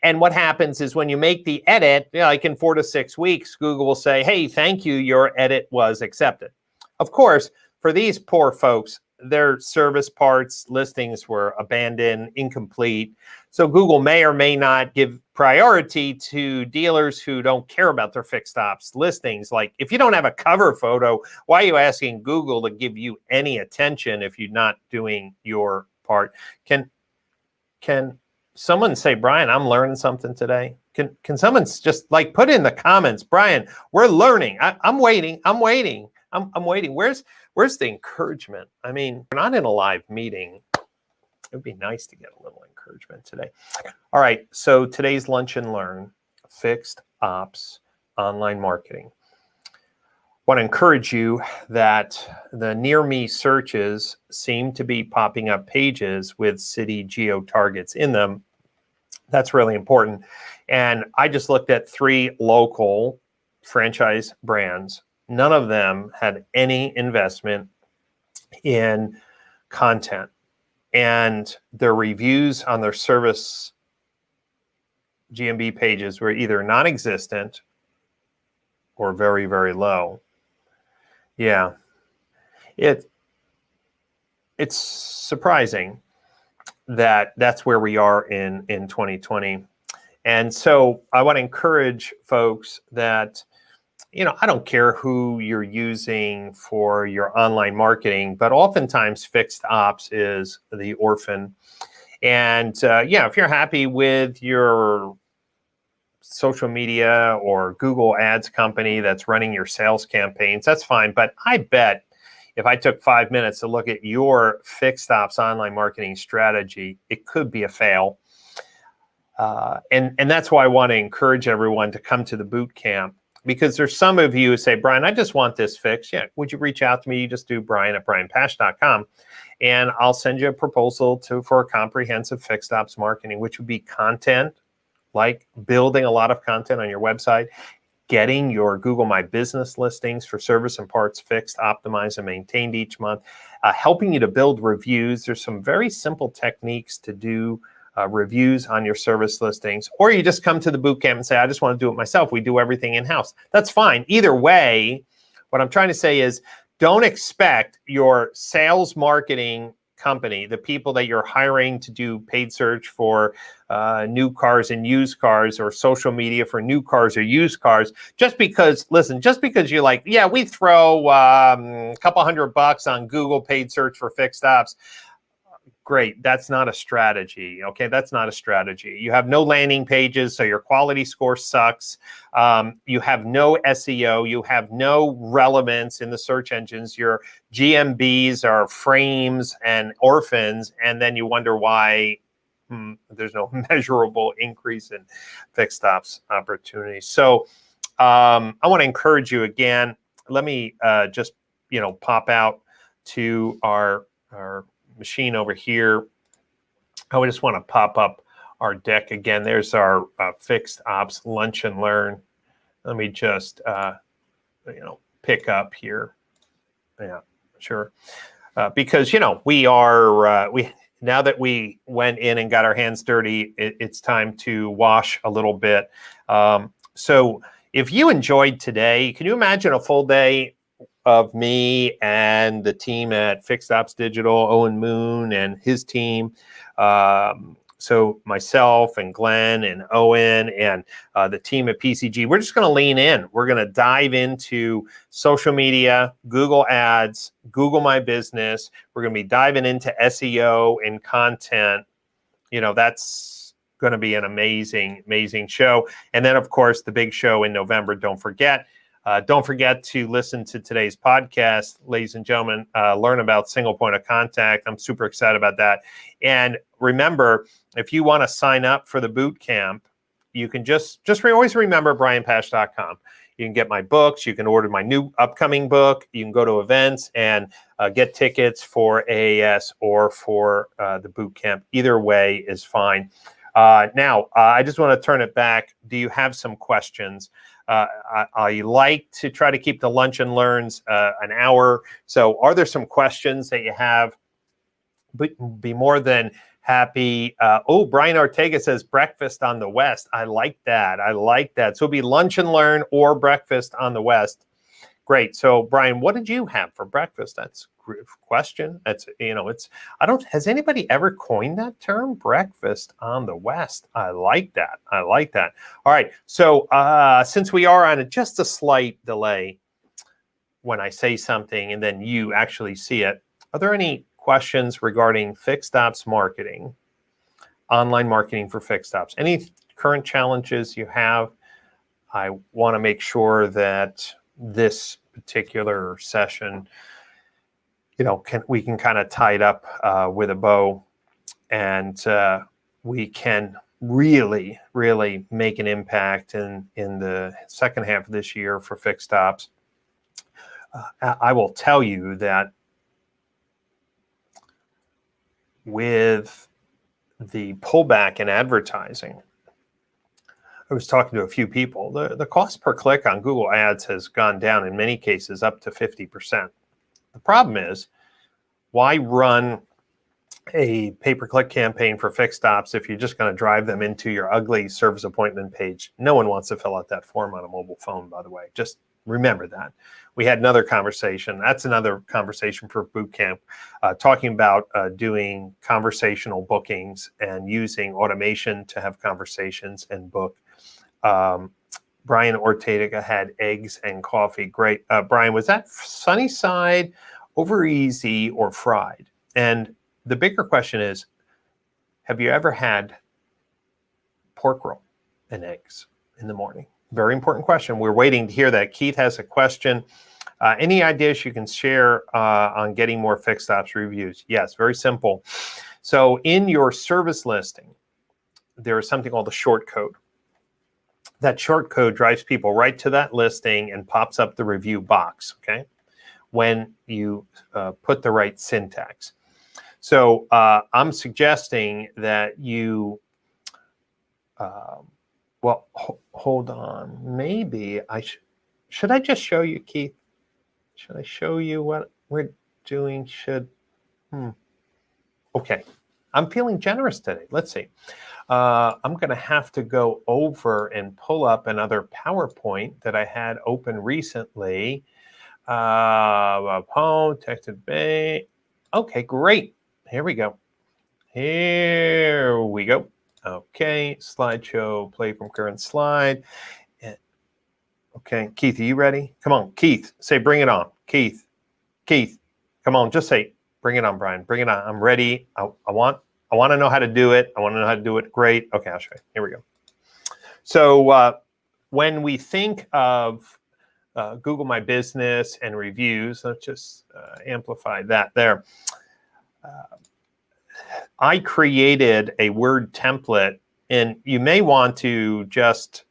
And what happens is when you make the edit, like in 4 to 6 weeks, Google will say, hey, thank you, your edit was accepted. Of course, for these poor folks, their service parts listings were abandoned, incomplete. So Google may or may not give priority to dealers who don't care about their fixed ops listings. Like if you don't have a cover photo, why are you asking Google to give you any attention if you're not doing your part? Can someone say, Brian, I'm learning something today? Can someone just like put in the comments, Brian, we're learning. I'm waiting. I'm waiting. Where's the encouragement? I mean, we're not in a live meeting. It would be nice to get a little encouragement today. All right, so today's lunch and learn, fixed ops, online marketing. I want to encourage you that the near me searches seem to be popping up pages with city geo targets in them. That's really important. And I just looked at 3 local franchise brands. None of them had any investment in content. And their reviews on their service GMB pages were either non-existent or very, very low. Yeah, it's surprising that that's where we are in 2020. And so I want to encourage folks that, you know, I don't care who you're using for your online marketing, but oftentimes fixed ops is the orphan. And yeah, if you're happy with your social media or Google Ads company that's running your sales campaigns, that's fine. But I bet if I took 5 minutes to look at your fixed ops online marketing strategy, it could be a fail. And that's why I want to encourage everyone to come to the boot camp, because there's some of you who say, Brian, I just want this fixed. Yeah, would you reach out to me? You just do brian@brianpash.com, and I'll send you a proposal for a comprehensive fixed ops marketing, which would be content, like building a lot of content on your website, getting your Google My Business listings for service and parts fixed, optimized, and maintained each month, helping you to build reviews. There's some very simple techniques to do reviews on your service listings, or you just come to the boot camp and say, I just want to do it myself. We do everything in-house. That's fine. Either way, what I'm trying to say is don't expect your sales marketing company, the people that you're hiring to do paid search for new cars and used cars, or social media for new cars or used cars, just because, listen, just because you're like, yeah, we throw a couple $100 on Google paid search for fixed ops. Great, that's not a strategy, okay? That's not a strategy. You have no landing pages, so your quality score sucks. You have no SEO, you have no relevance in the search engines. Your GMBs are frames and orphans, and then you wonder why there's no measurable increase in fixed ops opportunities. So I want to encourage you again. Let me just, pop out to our machine over here. I just want to pop up our deck again. There's our fixed ops lunch and learn. Let me just pick up here. Yeah, sure. Because we are now that we went in and got our hands dirty, it's time to wash a little bit. So if you enjoyed today, can you imagine a full day of me and the team at Fixed Ops Digital, Owen Moon and his team, So myself and Glenn and Owen and the team at PCG, we're just going to lean in. We're going to dive into social media, Google Ads, Google My Business. We're going to be diving into SEO and content. That's going to be an amazing, amazing show. And then, of course, the big show in November. Don't forget to listen to today's podcast, ladies and gentlemen. Learn about single point of contact. I'm super excited about that. And remember, if you want to sign up for the boot camp, you can always remember brianpash.com. You can get my books. You can order my new upcoming book. You can go to events and get tickets for AAS or for the boot camp. Either way is fine. Now, I just want to turn it back. Do you have some questions? I like to try to keep the lunch and learns an hour. So are there some questions that you have? Be more than happy. Brian Ortega says breakfast on the West. I like that. So it'll be lunch and learn or breakfast on the West. Great. So Brian, what did you have for breakfast? That's a great question. Has anybody ever coined that term, breakfast on the West? I like that. All right. So since we are on just a slight delay when I say something and then you actually see it, are there any questions regarding fixed ops marketing, online marketing for fixed ops? Any current challenges you have? I want to make sure that this particular session, we can kind of tie it up with a bow, and we can really, really make an impact in the second half of this year for fixed ops. I will tell you that with the pullback in advertising, I was talking to a few people. The cost per click on Google Ads has gone down in many cases up to 50%. The problem is, why run a pay-per-click campaign for fixed ops if you're just going to drive them into your ugly service appointment page? No one wants to fill out that form on a mobile phone, by the way. Just remember that. We had another conversation. That's another conversation for boot camp, talking about doing conversational bookings and using automation to have conversations and book. Brian Ortega had eggs and coffee. Great. Brian, was that sunny side, over easy, or fried? And the bigger question is, have you ever had pork roll and eggs in the morning? Very important question. We're waiting to hear that. Keith has a question. Any ideas you can share on getting more fixed ops reviews? Yes, very simple. So in your service listing, there is something called a short code. That short code drives people right to that listing and pops up the review box, okay, when you put the right syntax. So I'm suggesting that you, hold on. Maybe should I just show you, Keith? Should I show you what we're doing? Okay. I'm feeling generous today. Let's see. I'm going to have to go over and pull up another PowerPoint that I had open recently. Texted Bay. Okay, great. Here we go. Okay, slideshow, play from current slide. Okay, Keith, are you ready? Come on, Keith, say bring it on. Keith, come on, just say bring it on, Brian. Bring it on. I'm ready. I want to know how to do it. I want to know how to do it. Great. Okay, I'll show you. Here we go. So when we think of Google My Business and reviews, let's just amplify that there. I created a Word template, and you may want to just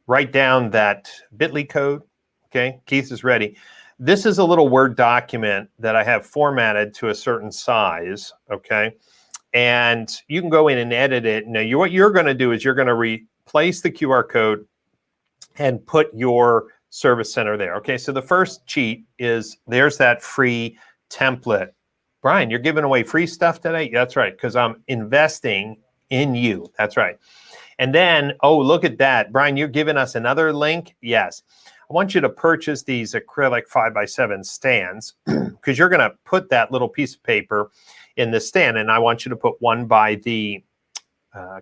write down that bit.ly code. Okay, Keith is ready. This is a little Word document that I have formatted to a certain size, okay? And you can go in and edit it. Now, what you're going to do is you're going to replace the QR code and put your service center there, okay? So the first cheat is there's that free template. Brian, you're giving away free stuff today? That's right, because I'm investing in you. That's right. And then, oh, look at that. Brian, you're giving us another link? Yes. want you to purchase these acrylic 5x7 stands because you're going to put that little piece of paper in the stand, and I want you to put one by the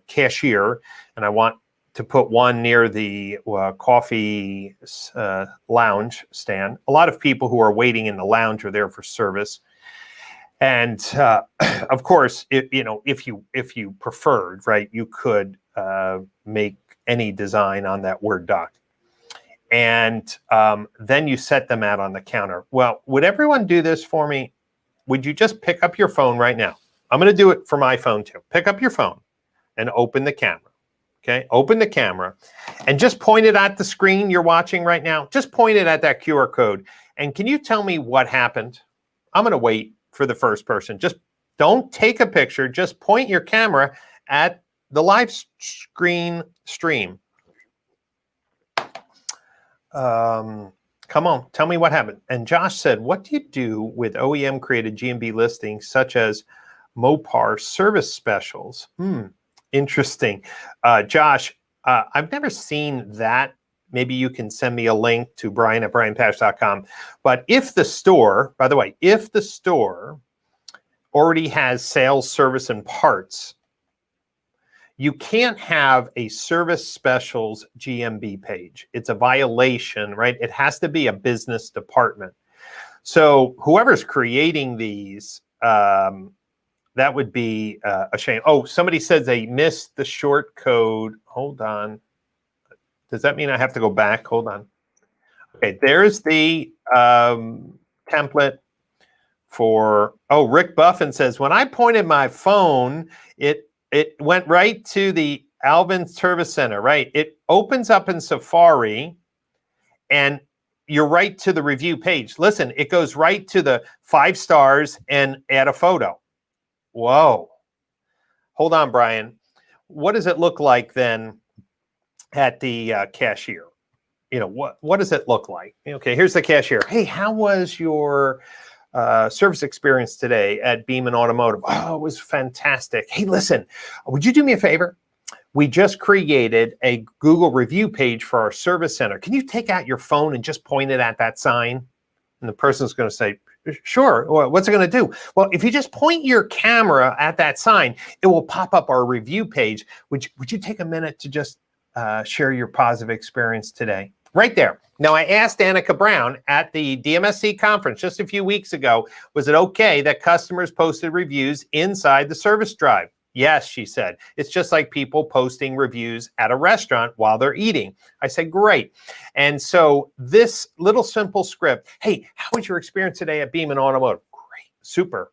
cashier, and I want to put one near the coffee lounge stand. A lot of people who are waiting in the lounge are there for service. And of course, if you preferred, right, you could make any design on that Word doc. And then you set them out on the counter. Well, would everyone do this for me? Would you just pick up your phone right now? I'm going to do it for my phone too. Pick up your phone and open the camera. Okay, open the camera and just point it at the screen you're watching right now. Just point it at that QR code. And can you tell me what happened? I'm going to wait for the first person. Just don't take a picture. Just point your camera at the live screen stream. Come on, tell me what happened. And Josh said, what do you do with OEM created GMB listings such as Mopar service specials? Interesting. Josh, I've never seen that. Maybe you can send me a link to brian@brianpash.com. But if the store, by the way, if the store already has sales, service, and parts, you can't have a service specials GMB page. It's a violation, right? It has to be a business department. So whoever's creating these, that would be a shame. Oh, somebody says they missed the short code. Hold on. Does that mean I have to go back? Hold on. Okay, there's the template for, oh, Rick Buffin says, when I pointed my phone, it went right to the Alvin Service Center, right? It opens up in Safari and you're right to the review page. Listen, it goes right to the 5 stars and add a photo. Whoa. Hold on, Brian. What does it look like then at the cashier? What does it look like? Okay, here's the cashier. Hey, how was your service experience today at Beeman Automotive? Oh, it was fantastic. Hey, listen, would you do me a favor? We just created a Google review page for our service center. Can you take out your phone and just point it at that sign? And the person's going to say, sure. Well, what's it going to do? Well, if you just point your camera at that sign, it will pop up our review page. Would you take a minute to just share your positive experience today? Right there. Now, I asked Annika Brown at the DMSC conference just a few weeks ago, was it okay that customers posted reviews inside the service drive? Yes, she said. It's just like people posting reviews at a restaurant while they're eating. I said, great. And so this little simple script, hey, how was your experience today at Beeman Automotive? Great, super.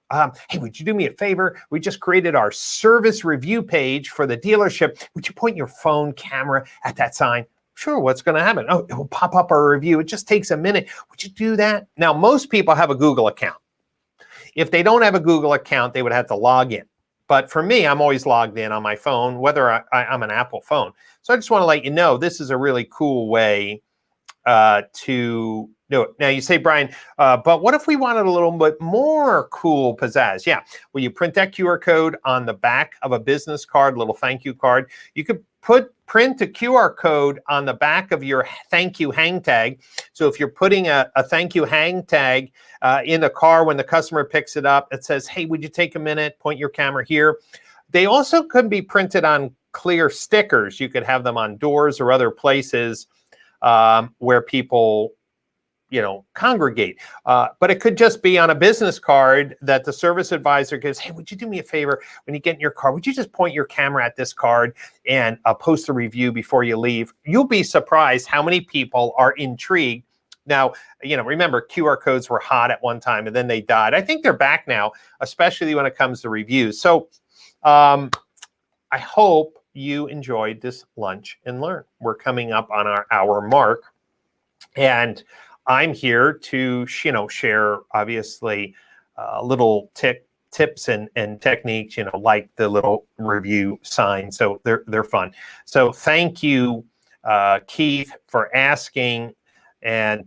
Hey, would you do me a favor? We just created our service review page for the dealership. Would you point your phone camera at that sign? Sure, what's going to happen? Oh, it will pop up our review. It just takes a minute. Would you do that? Now, most people have a Google account. If they don't have a Google account, they would have to log in. But for me, I'm always logged in on my phone, whether I'm an Apple phone. So I just want to let you know, this is a really cool way to do it. Now you say, Brian, but what if we wanted a little bit more cool pizzazz? Yeah, well, you print that QR code on the back of a business card, a little thank you card. You could print a QR code on the back of your thank you hang tag. So if you're putting a thank you hang tag in the car when the customer picks it up, it says, hey, would you take a minute, point your camera here. They also could be printed on clear stickers. You could have them on doors or other places where people congregate. But it could just be on a business card that the service advisor gives, hey, would you do me a favor when you get in your car? Would you just point your camera at this card and post a review before you leave? You'll be surprised how many people are intrigued. Now, remember QR codes were hot at one time and then they died. I think they're back now, especially when it comes to reviews. So I hope you enjoyed this lunch and learn. We're coming up on our hour mark. And I'm here to, share obviously little tips and techniques, like the little review sign. So they're fun. So thank you, Keith, for asking. And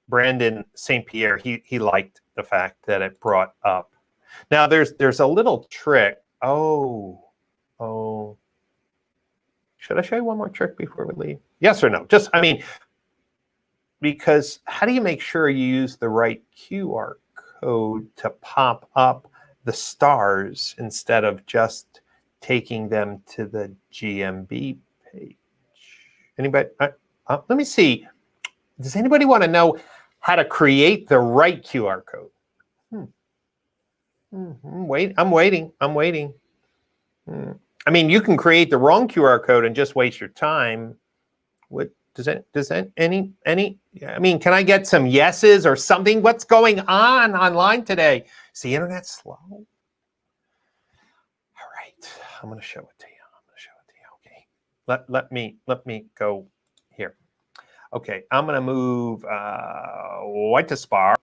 Brandon St. Pierre, he liked the fact that it brought up. Now there's a little trick. Oh. Should I show you one more trick before we leave? Yes or no? because how do you make sure you use the right QR code to pop up the stars instead of just taking them to the GMB page? Anybody? Let me see. Does anybody want to know how to create the right QR code? I'm waiting. I mean, you can create the wrong QR code and just waste your time. What does that any? I mean, can I get some yeses or something? What's going on online today? Is the internet slow? All right, I'm going to show it to you. Okay, let me go here. Okay, I'm going to move white to spar.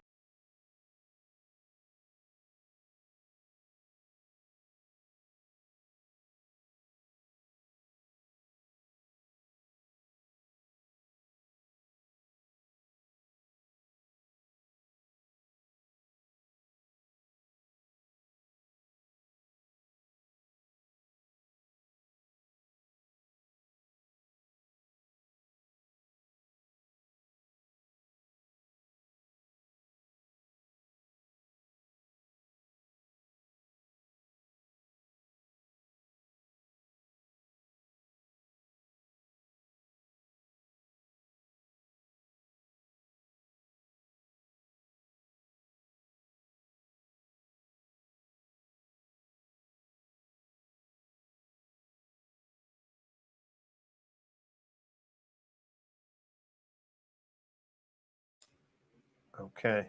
Okay.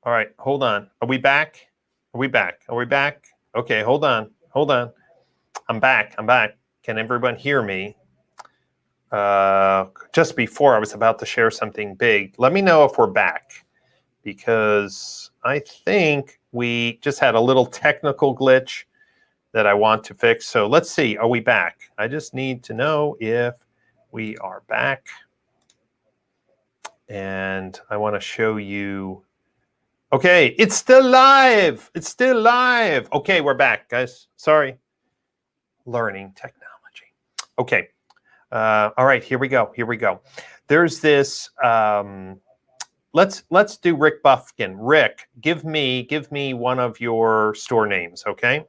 All right, hold on. Are we back? Are we back? Okay, hold on. I'm back. Can everyone hear me? Just before I was about to share something big. Let me know if we're back, because I think we just had a little technical glitch that I want to fix. So let's see, are we back? I just need to know if we are back. And I want to show you. Okay, it's still live. Okay, we're back, guys. Sorry. Learning technology. Okay. All right, here we go. There's this. Let's do Rick Buffkin. Rick, give me one of your store names. Okay.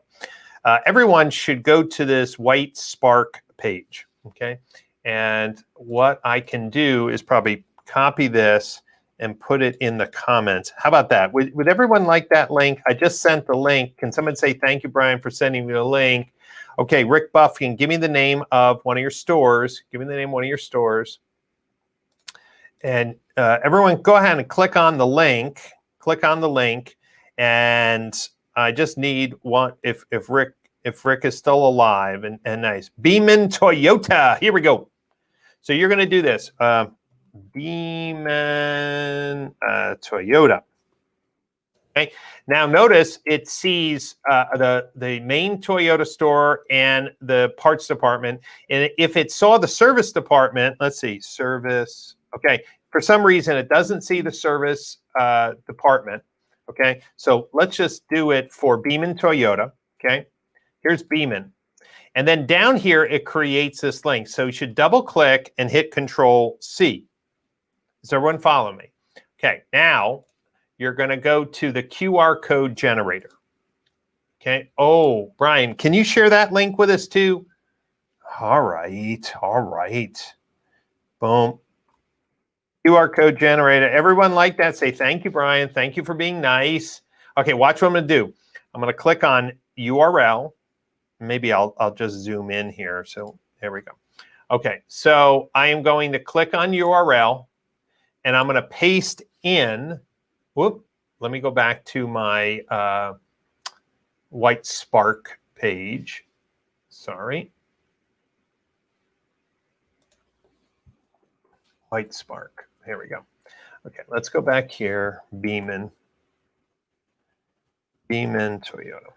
Everyone should go to this White Spark page. Okay. And what I can do is probably copy this and put it in the comments. How about that? Would everyone like that link? I just sent the link. Can someone say thank you, Brian, for sending me the link? Okay, Rick Buffkin, give me the name of one of your stores. And everyone, go ahead and click on the link. And I just need one. If Rick is still alive and nice. Beeman Toyota. Here we go. So you're going to do this. Beeman Toyota. Okay. Now notice it sees the main Toyota store and the parts department. And if it saw the service department, let's see, service. Okay. For some reason, it doesn't see the service department. Okay. So let's just do it for Beeman Toyota. Okay. Here's Beeman. And then down here, it creates this link. So you should double click and hit Control C. Does everyone follow me? Okay, now you're going to go to the QR code generator. Okay. Oh, Brian, can you share that link with us too? All right. Boom. QR code generator. Everyone like that? Say thank you, Brian. Thank you for being nice. Okay, watch what I'm going to do. I'm going to click on URL. Maybe I'll just zoom in here. So there we go. Okay, so I am going to click on URL, and I'm going to paste in. Whoop. Let me go back to my White Spark page. Sorry. White Spark. Here we go. Okay, let's go back here. Beeman Toyota.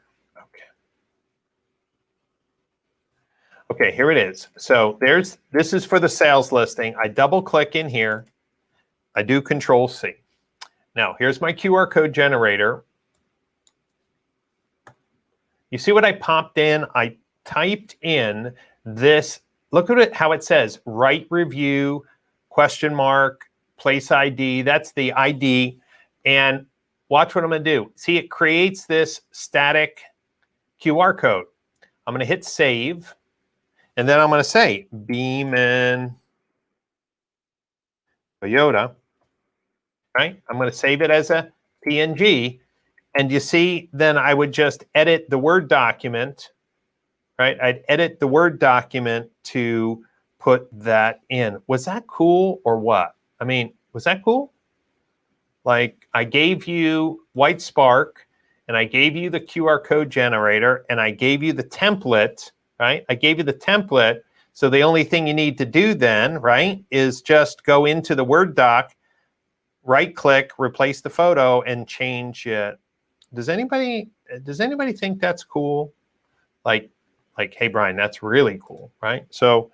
Okay, here it is. So this is for the sales listing. I double click in here. I do Control C. Now, here's my QR code generator. You see what I popped in? I typed in this. Look at it, how it says, write review, question mark, place ID. That's the ID. And watch what I'm going to do. See, it creates this static QR code. I'm going to hit save. And then I'm going to say Beaman Toyota. Right? I'm going to save it as a PNG. And you see, then I would just edit the Word document. Right? I'd edit the Word document to put that in. Was that cool or what? I mean, was that cool? Like, I gave you White Spark, and I gave you the QR code generator, and I gave you the template, right? I gave you the template. So the only thing you need to do then, right, is just go into the Word doc, right click, replace the photo, and change it. Does anybody think that's cool? Like, hey, Brian, that's really cool, right? So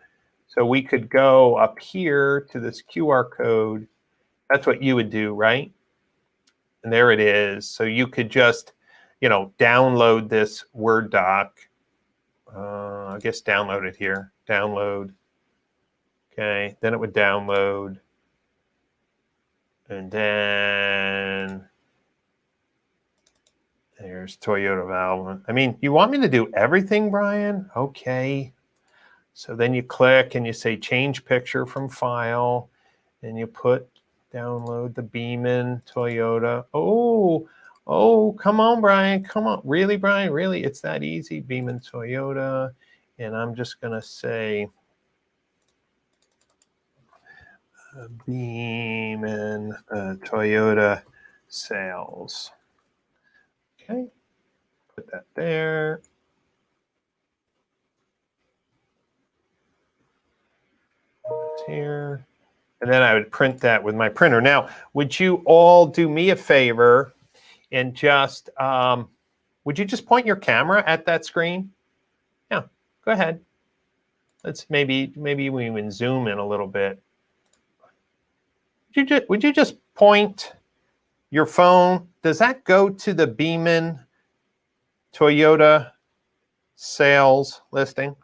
we could go up here to this QR code. That's what you would do, right? And there it is. So you could just, download this Word doc. I guess download it here. Download. Okay, then it would download. And then there's Toyota Valve. I mean, you want me to do everything, Brian? Okay. So then you click and you say change picture from file, and you put download the Beaman Toyota. Oh, come on, Brian. Come on. Really, Brian? Really? It's that easy? Beaman Toyota. And I'm just going to say Beaman Toyota sales. Okay. Put that there. It's here. And then I would print that with my printer. Now, would you all do me a favor and just, would you just point your camera at that screen? Yeah, go ahead. Let's maybe we even zoom in a little bit. Would you just point your phone? Does that go to the Beaman Toyota sales listing?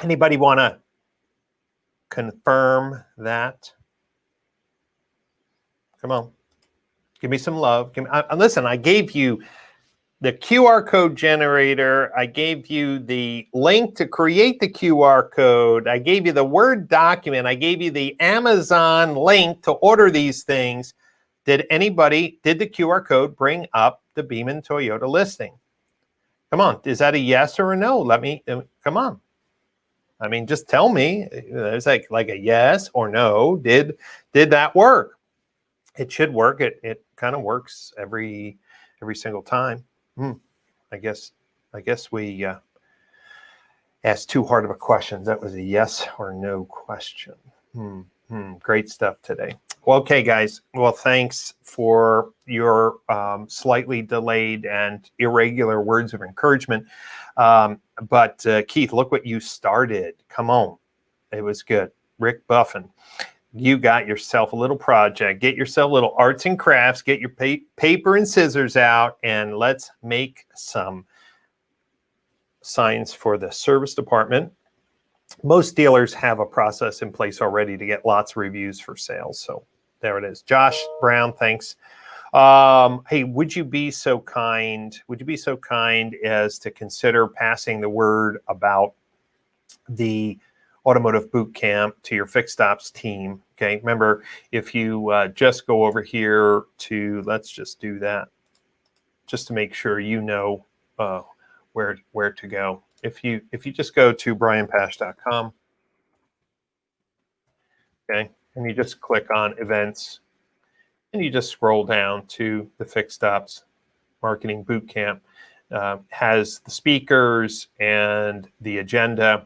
Anybody want to confirm that? Come on. Give me some love. Listen, I gave you the QR code generator. I gave you the link to create the QR code. I gave you the Word document. I gave you the Amazon link to order these things. Did the QR code bring up the Beaman Toyota listing? Come on. Is that a yes or a no? Come on. I mean, just tell me. There's like a yes or no. Did that work? It should work. It kind of works every single time. I guess we asked too hard of a question. That was a yes or no question. Great stuff today. Well, okay, guys. Well, thanks for your slightly delayed and irregular words of encouragement. But Keith, look what you started. Come on. It was good. Rick Buffin, you got yourself a little project. Get yourself a little arts and crafts. Get your paper and scissors out, and let's make some signs for the service department. Most dealers have a process in place already to get lots of reviews for sales. So there it is. Josh Brown, thanks. Hey, would you be so kind as to consider passing the word about the automotive boot camp to your fixed ops team? Okay, remember, if you just go over here to, let's just do that, just to make sure you know where to go. If you just go to brianpash.com, okay, and you just click on events, and you just scroll down to the Fixed Ops Marketing Boot Camp. Has the speakers and the agenda,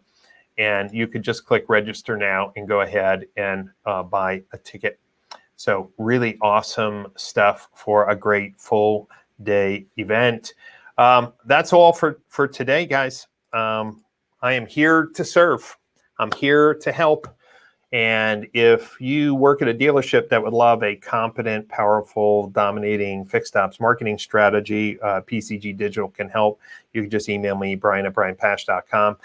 and you could just click register now and go ahead and buy a ticket. So really awesome stuff for a great full day event. That's all for today, guys. I am here to serve. I'm here to help. And if you work at a dealership that would love a competent, powerful, dominating fixed ops marketing strategy, PCG Digital can help. You can just email me, brian@brianpash.com,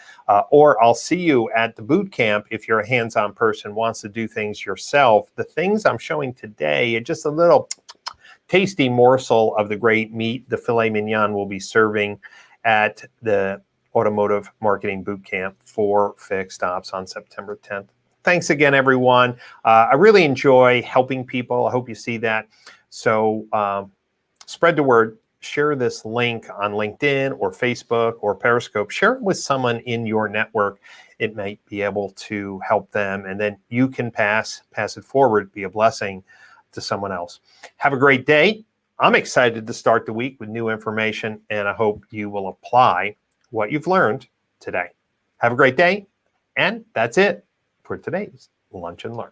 or I'll see you at the boot camp if you're a hands-on person, wants to do things yourself. The things I'm showing today are just a little tasty morsel of the great meat the filet mignon will be serving at the Automotive Marketing Bootcamp for Fixed Ops on September 10th. Thanks again, everyone. I really enjoy helping people. I hope you see that. So spread the word. Share this link on LinkedIn or Facebook or Periscope. Share it with someone in your network. It might be able to help them, and then you can pass it forward, be a blessing to someone else. Have a great day. I'm excited to start the week with new information, and I hope you will apply what you've learned today. Have a great day, and that's it for today's Lunch and Learn.